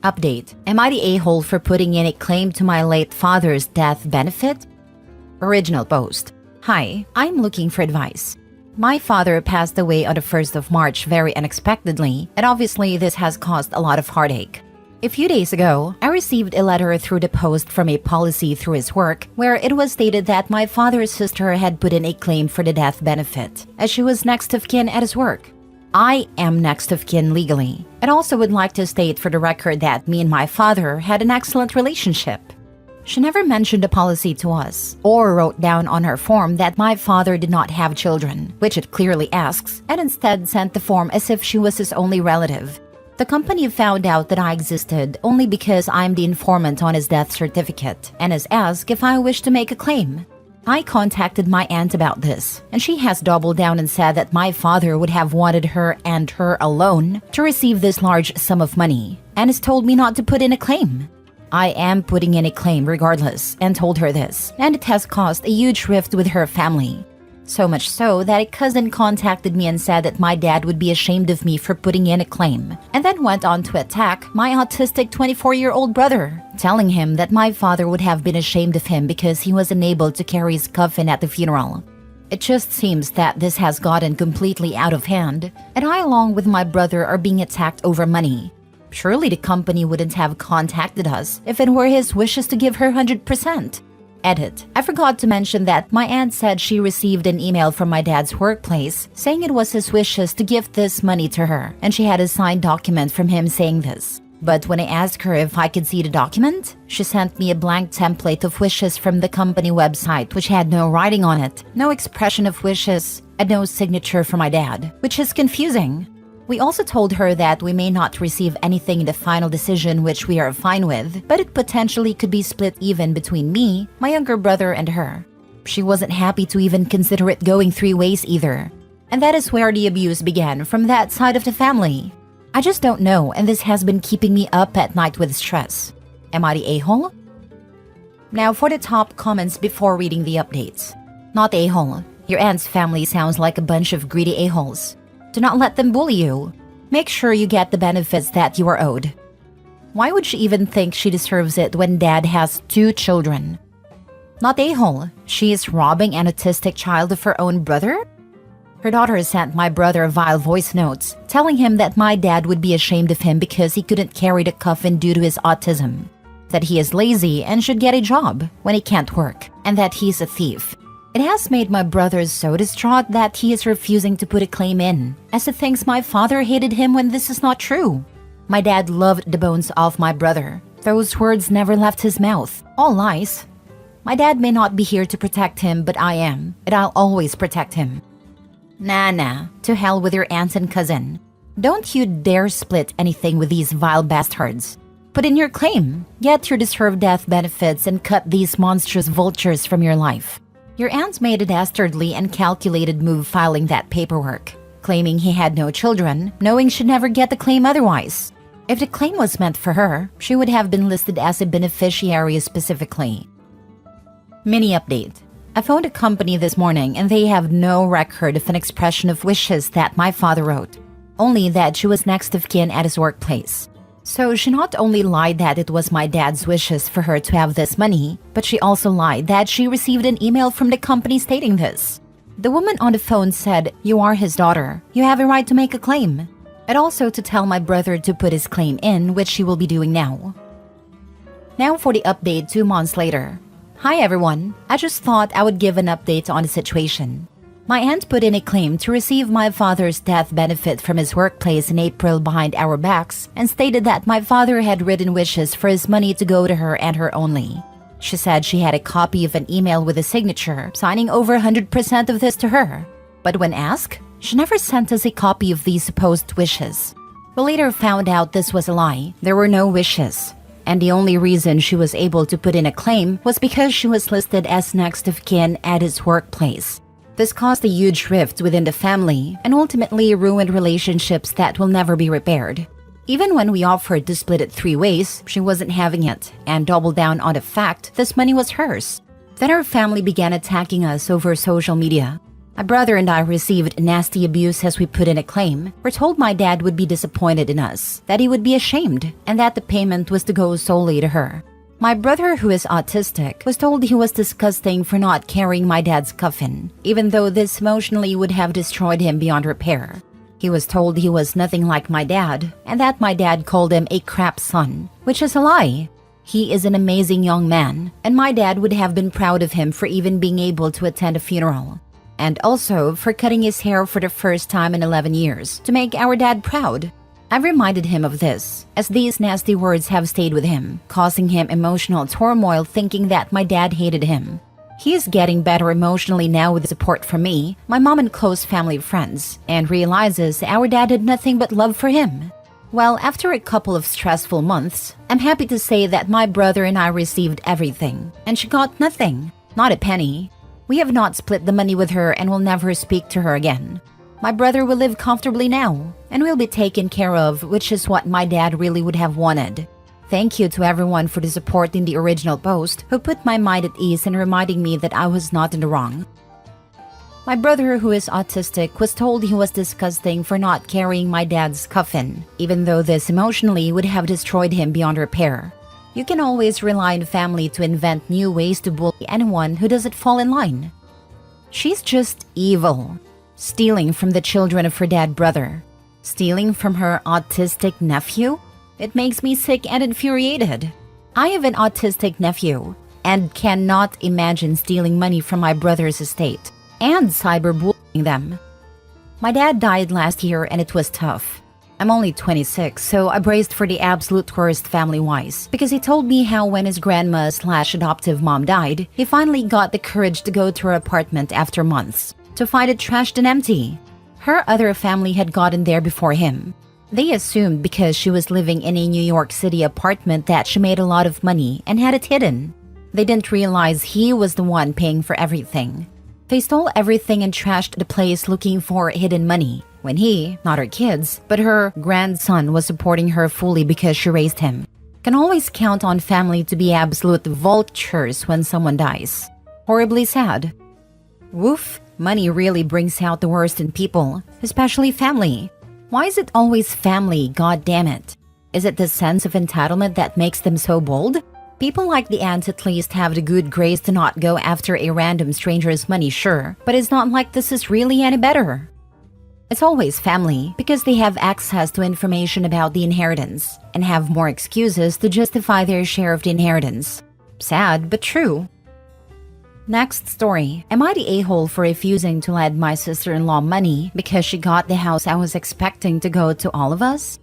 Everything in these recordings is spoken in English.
Update. Am I the a-hole for putting in a claim to my late father's death benefit? Original post. Hi, I'm looking for advice. My father passed away on the 1st of March very unexpectedly, and obviously this has caused a lot of heartache. A few days ago, I received a letter through the post from a policy through his work where it was stated that my father's sister had put in a claim for the death benefit, as she was next of kin at his work. I am next of kin legally, and also would like to state for the record that me and my father had an excellent relationship. She never mentioned the policy to us, or wrote down on her form that my father did not have children, which it clearly asks, and instead sent the form as if she was his only relative. The company found out that I existed only because I'm the informant on his death certificate, and has asked if I wish to make a claim. I contacted my aunt about this, and she has doubled down and said that my father would have wanted her and her alone to receive this large sum of money, and has told me not to put in a claim. I am putting in a claim regardless, and told her this, and it has caused a huge rift with her family. So much so that a cousin contacted me and said that my dad would be ashamed of me for putting in a claim, and then went on to attack my autistic 24-year-old brother, telling him that my father would have been ashamed of him because he was unable to carry his coffin at the funeral. It just seems that this has gotten completely out of hand, and I along with my brother are being attacked over money. Surely the company wouldn't have contacted us if it were his wishes to give her 100%. Edit. I forgot to mention that my aunt said she received an email from my dad's workplace saying it was his wishes to give this money to her, and she had a signed document from him saying this. But when I asked her if I could see the document, she sent me a blank template of wishes from the company website which had no writing on it, no expression of wishes, and no signature from my dad, which is confusing. We also told her that we may not receive anything in the final decision which we are fine with, but it potentially could be split even between me, my younger brother, and her. She wasn't happy to even consider it going 3 ways either. And that is where the abuse began from that side of the family. I just don't know, and this has been keeping me up at night with stress. Am I the a-hole? Now for the top comments before reading the updates. Not a-hole. Your aunt's family sounds like a bunch of greedy a-holes. Do not let them bully you. Make sure you get the benefits that you are owed. Why would she even think she deserves it when dad has 2 children? Not a-hole. She is robbing an autistic child of her own brother? Her daughter sent my brother vile voice notes, telling him that my dad would be ashamed of him because he couldn't carry the coffin due to his autism, that he is lazy and should get a job when he can't work, and that he's a thief. It has made my brother so distraught that he is refusing to put a claim in, as he thinks my father hated him when this is not true. My dad loved the bones off my brother. Those words never left his mouth. All lies. My dad may not be here to protect him, but I am, and I'll always protect him. Nah, to hell with your aunt and cousin. Don't you dare split anything with these vile bastards. Put in your claim, get your deserved death benefits, and cut these monstrous vultures from your life. Your aunt made a dastardly and calculated move filing that paperwork, claiming he had no children, knowing she'd never get the claim otherwise. If the claim was meant for her, she would have been listed as a beneficiary specifically. Mini update. I phoned a company this morning and they have no record of an expression of wishes that my father wrote, only that she was next of kin at his workplace. So she not only lied that it was my dad's wishes for her to have this money, but she also lied that she received an email from the company stating this. The woman on the phone said, "You are his daughter. You have a right to make a claim." And also to tell my brother to put his claim in, which she will be doing now. Now for the update 2 months later. Hi everyone. I just thought I would give an update on the situation. My aunt put in a claim to receive my father's death benefit from his workplace in April behind our backs and stated that my father had written wishes for his money to go to her and her only. She said she had a copy of an email with a signature, signing over 100% of this to her. But when asked, she never sent us a copy of these supposed wishes. We later found out this was a lie. There were no wishes. And the only reason she was able to put in a claim was because she was listed as next of kin at his workplace. This caused a huge rift within the family and ultimately ruined relationships that will never be repaired. Even when we offered to split it 3 ways, she wasn't having it and doubled down on the fact this money was hers. Then our family began attacking us over social media. My brother and I received nasty abuse as we put in a claim. We're told my dad would be disappointed in us, that he would be ashamed, and that the payment was to go solely to her. My brother, who is autistic, was told he was disgusting for not carrying my dad's coffin, even though this emotionally would have destroyed him beyond repair. He was told he was nothing like my dad, and that my dad called him a crap son, which is a lie. He is an amazing young man, and my dad would have been proud of him for even being able to attend a funeral. And also for cutting his hair for the first time in 11 years to make our dad proud. I've reminded him of this, as these nasty words have stayed with him, causing him emotional turmoil thinking that my dad hated him. He is getting better emotionally now with support from me, my mom and close family friends, and realizes our dad had nothing but love for him. Well, after a couple of stressful months, I'm happy to say that my brother and I received everything, and she got nothing, not a penny. We have not split the money with her and will never speak to her again. My brother will live comfortably now and will be taken care of, which is what my dad really would have wanted. Thank you to everyone for the support in the original post who put my mind at ease and reminding me that I was not in the wrong. My brother, who is autistic, was told he was disgusting for not carrying my dad's coffin, even though this emotionally would have destroyed him beyond repair. You can always rely on family to invent new ways to bully anyone who doesn't fall in line. She's just evil. Stealing from the children of her dead brother. Stealing from her autistic nephew? It makes me sick and infuriated. I have an autistic nephew and cannot imagine stealing money from my brother's estate and cyberbullying them. My dad died last year and it was tough. I'm only 26, so I braced for the absolute worst family-wise because he told me how when his grandma/adoptive mom died, he finally got the courage to go to her apartment after months to find it trashed and empty. Her other family had gotten there before him. They assumed because she was living in a New York City apartment that she made a lot of money and had it hidden. They didn't realize he was the one paying for everything. They stole everything and trashed the place looking for hidden money, when he, not her kids, but her grandson was supporting her fully because she raised him. Can always count on family to be absolute vultures when someone dies. Horribly sad. Woof, money really brings out the worst in people, especially family. Why is it always family, god damn it? Is it the sense of entitlement that makes them so bold? People like the ants at least have the good grace to not go after a random stranger's money, sure, but it's not like this is really any better. It's always family because they have access to information about the inheritance and have more excuses to justify their share of the inheritance. Sad, but true. Next story. Am I the a-hole for refusing to lend my sister-in-law money because she got the house I was expecting to go to all of us?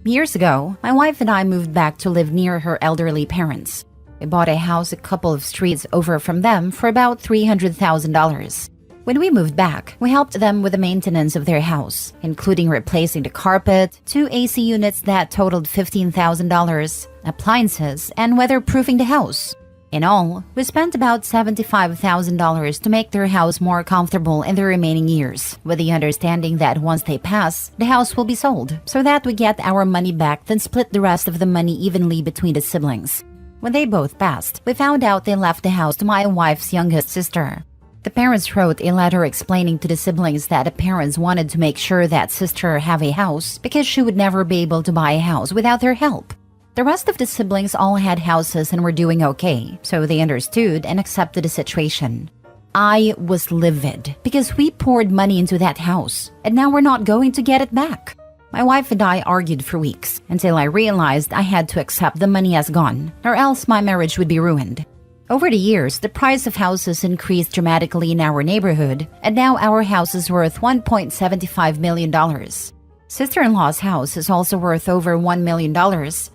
Years ago, my wife and I moved back to live near her elderly parents. We bought a house a couple of streets over from them for about $300,000. When we moved back, we helped them with the maintenance of their house, including replacing the carpet, 2 AC units that totaled $15,000, appliances, and weatherproofing the house. In all, we spent about $75,000 to make their house more comfortable in the remaining years, with the understanding that once they pass, the house will be sold, so that we get our money back then split the rest of the money evenly between the siblings. When they both passed, we found out they left the house to my wife's youngest sister. The parents wrote a letter explaining to the siblings that the parents wanted to make sure that sister have a house because she would never be able to buy a house without their help. The rest of the siblings all had houses and were doing okay, so they understood and accepted the situation. I was livid because we poured money into that house, and now we're not going to get it back. My wife and I argued for weeks until I realized I had to accept the money as gone, or else my marriage would be ruined. Over the years, the price of houses increased dramatically in our neighborhood, and now our house is worth $1.75 million. Sister-in-law's house is also worth over $1 million,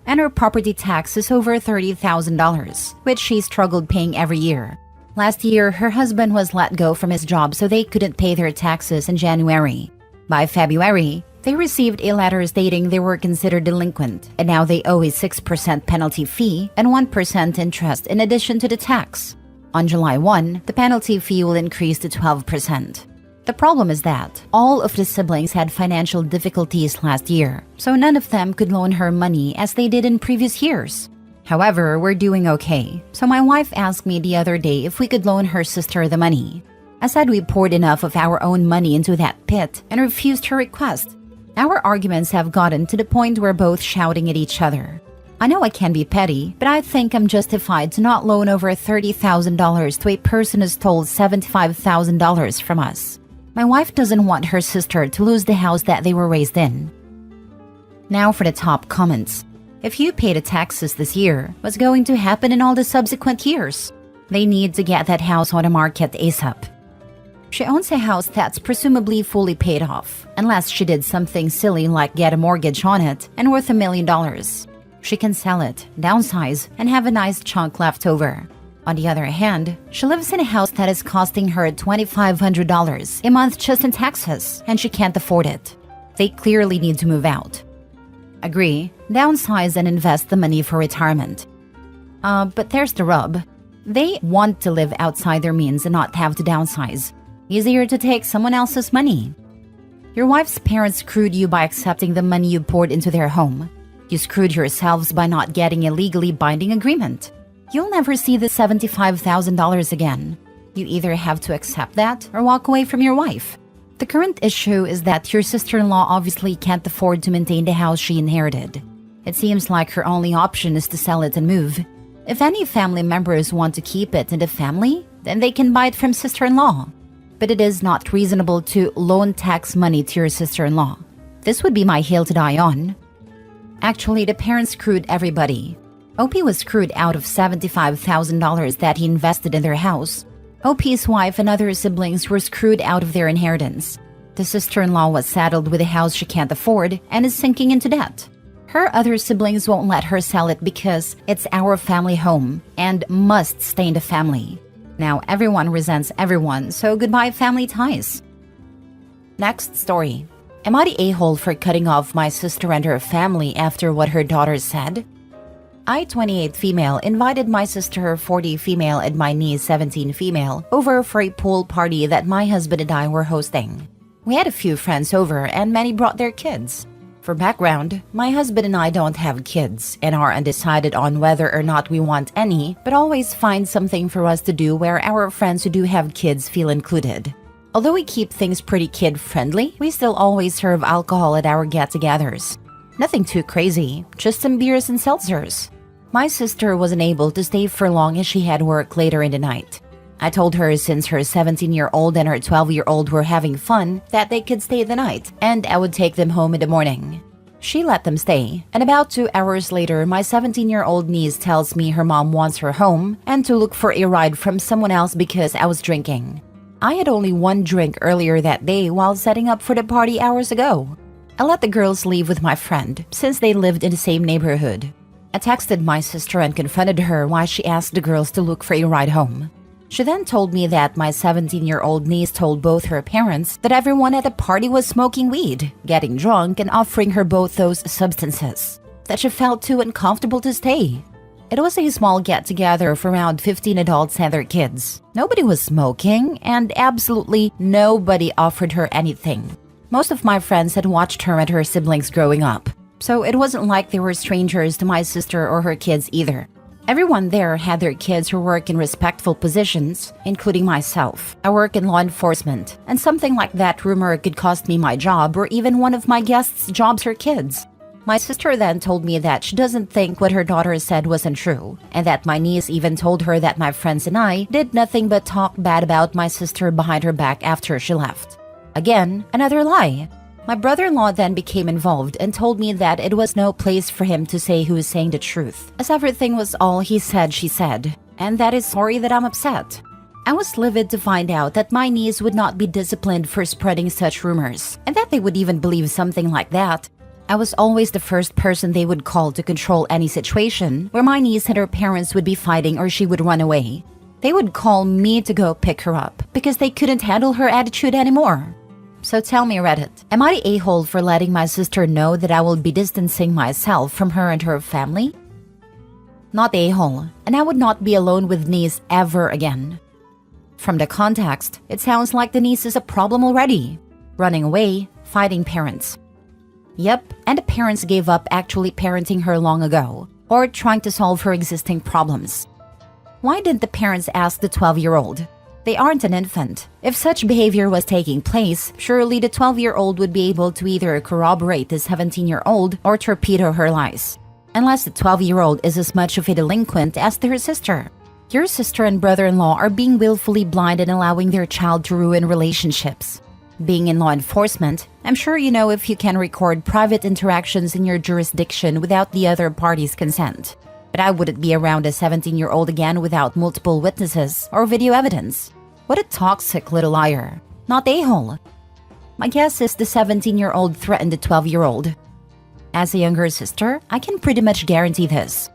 and her property tax is over $30,000, which she struggled paying every year. Last year, her husband was let go from his job so they couldn't pay their taxes in January. By February, they received a letter stating they were considered delinquent, and now they owe a 6% penalty fee and 1% interest in addition to the tax. On July 1, the penalty fee will increase to 12%. The problem is that all of the siblings had financial difficulties last year, so none of them could loan her money as they did in previous years. However, we're doing okay, so my wife asked me the other day if we could loan her sister the money. I said we poured enough of our own money into that pit and refused her request. Our arguments have gotten to the point where both shouting at each other. I know I can be petty, but I think I'm justified to not loan over $30,000 to a person who stole $75,000 from us. My wife doesn't want her sister to lose the house that they were raised in. Now for the top comments. If you pay the taxes this year, what's going to happen in all the subsequent years? They need to get that house on the market ASAP. She owns a house that's presumably fully paid off, unless she did something silly like get a mortgage on it and worth $1 million. She can sell it, downsize, and have a nice chunk left over. On the other hand, she lives in a house that is costing her $2,500 a month just in taxes, and she can't afford it. They clearly need to move out. Agree, downsize and invest the money for retirement. But there's the rub. They want to live outside their means and not have to downsize. Easier to take someone else's money. Your wife's parents screwed you by accepting the money you poured into their home. You screwed yourselves by not getting a legally binding agreement. You'll never see the $75,000 again. You either have to accept that or walk away from your wife. The current issue is that your sister-in-law obviously can't afford to maintain the house she inherited. It seems like her only option is to sell it and move. If any family members want to keep it in the family, then they can buy it from sister-in-law. But it is not reasonable to loan tax money to your sister-in-law. This would be my hill to die on. Actually, the parents screwed everybody. OP was screwed out of $75,000 that he invested in their house. OP's wife and other siblings were screwed out of their inheritance. The sister-in-law was saddled with a house she can't afford and is sinking into debt. Her other siblings won't let her sell it because it's our family home and must stay in the family. Now everyone resents everyone, so goodbye family ties. Next story. Am I the a-hole for cutting off my sister and her family after what her daughter said? I, 28 female, invited my sister, 40 female, and my niece, 17 female, over for a pool party that my husband and I were hosting. We had a few friends over and many brought their kids. For background, my husband and I don't have kids and are undecided on whether or not we want any, but always find something for us to do where our friends who do have kids feel included. Although we keep things pretty kid-friendly, we still always serve alcohol at our get-togethers. Nothing too crazy, just some beers and seltzers. My sister wasn't able to stay for long as she had work later in the night. I told her since her 17-year-old and her 12-year-old were having fun that they could stay the night and I would take them home in the morning. She let them stay, and about 2 hours later, my 17-year-old niece tells me her mom wants her home and to look for a ride from someone else because I was drinking. I had only one drink earlier that day while setting up for the party hours ago. I let the girls leave with my friend since they lived in the same neighborhood. I texted my sister and confronted her why she asked the girls to look for a ride home. She then told me that my 17-year-old niece told both her parents that everyone at the party was smoking weed, getting drunk, and offering her both those substances, that she felt too uncomfortable to stay. It was a small get-together of around 15 adults and their kids. Nobody was smoking, and absolutely nobody offered her anything. Most of my friends had watched her and her siblings growing up, so it wasn't like they were strangers to my sister or her kids either. Everyone there had their kids who work in respectful positions, including myself. I work in law enforcement, and something like that rumor could cost me my job or even one of my guests' jobs or kids. My sister then told me that she doesn't think what her daughter said was untrue, and that my niece even told her that my friends and I did nothing but talk bad about my sister behind her back after she left. Again, another lie. My brother-in-law then became involved and told me that it was no place for him to say who was saying the truth, as everything was all he said she said, and that is sorry that I'm upset. I was livid to find out that my niece would not be disciplined for spreading such rumors, and that they would even believe something like that. I was always the first person they would call to control any situation where my niece and her parents would be fighting or she would run away. They would call me to go pick her up because they couldn't handle her attitude anymore. So tell me, Reddit, am I the a-hole for letting my sister know that I will be distancing myself from her and her family? Not the a-hole, and I would not be alone with niece ever again. From the context, it sounds like the niece is a problem already. Running away, fighting parents. Yep, and the parents gave up actually parenting her long ago, or trying to solve her existing problems. Why didn't the parents ask the 12-year-old? They aren't an infant. If such behavior was taking place, surely the 12-year-old would be able to either corroborate the 17-year-old or torpedo her lies. Unless the 12-year-old is as much of a delinquent as their sister. Your sister and brother-in-law are being willfully blind and allowing their child to ruin relationships. Being in law enforcement, I'm sure you know if you can record private interactions in your jurisdiction without the other party's consent. But I wouldn't be around a 17-year-old again without multiple witnesses or video evidence. What a toxic little liar. Not a-hole. My guess is the 17-year-old threatened the 12-year-old. As a younger sister, I can pretty much guarantee this.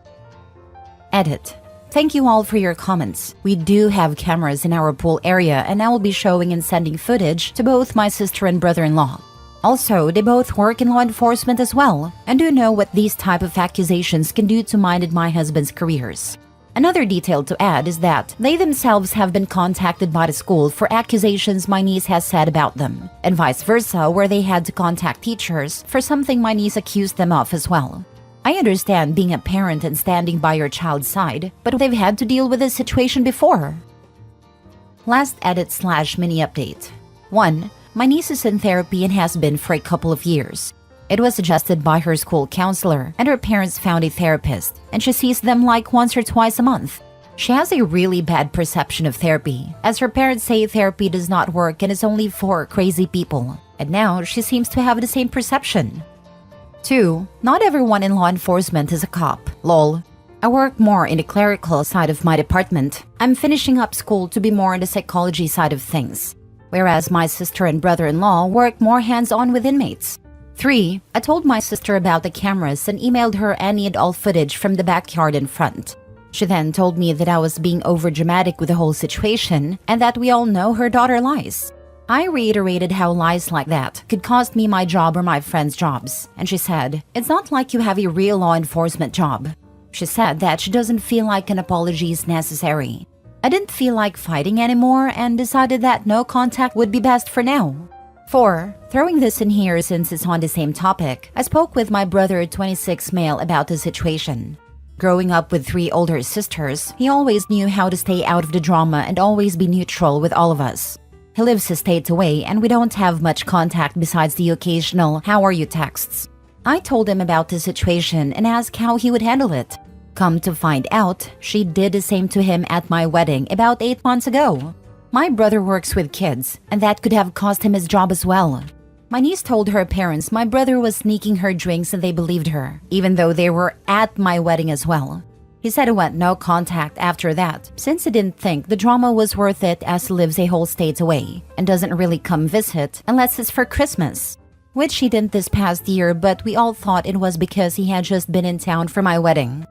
Edit. Thank you all for your comments. We do have cameras in our pool area and I will be showing and sending footage to both my sister and brother-in-law. Also, they both work in law enforcement as well and do know what these type of accusations can do to mine and my husband's careers. Another detail to add is that they themselves have been contacted by the school for accusations my niece has said about them, and vice versa, where they had to contact teachers for something my niece accused them of as well. I understand being a parent and standing by your child's side, but they've had to deal with this situation before. Last edit/mini update. 1. My niece is in therapy and has been for a couple of years. It was suggested by her school counselor, and her parents found a therapist, and she sees them like once or twice a month. She has a really bad perception of therapy, as her parents say therapy does not work and is only for crazy people, and now she seems to have the same perception. 2. Not everyone in law enforcement is a cop. Lol. I work more in the clerical side of my department. I'm finishing up school to be more on the psychology side of things, whereas my sister and brother-in-law work more hands-on with inmates. 3. I told my sister about the cameras and emailed her any and all footage from the backyard in front. She then told me that I was being overdramatic with the whole situation and that we all know her daughter lies. I reiterated how lies like that could cost me my job or my friends' jobs, and she said, "It's not like you have a real law enforcement job." She said that she doesn't feel like an apology is necessary. I didn't feel like fighting anymore and decided that no contact would be best for now. 4. Throwing this in here since it's on the same topic, I spoke with my brother, 26 male, about the situation. Growing up with 3 older sisters, he always knew how to stay out of the drama and always be neutral with all of us. He lives a state away and we don't have much contact besides the occasional "how are you" texts. I told him about the situation and asked how he would handle it. Come to find out, she did the same to him at my wedding about 8 months ago. My brother works with kids, and that could have cost him his job as well. My niece told her parents my brother was sneaking her drinks and they believed her, even though they were at my wedding as well. He said he went no contact after that, since he didn't think the drama was worth it as he lives a whole state away, and doesn't really come visit unless it's for Christmas. Which he didn't this past year, but we all thought it was because he had just been in town for my wedding.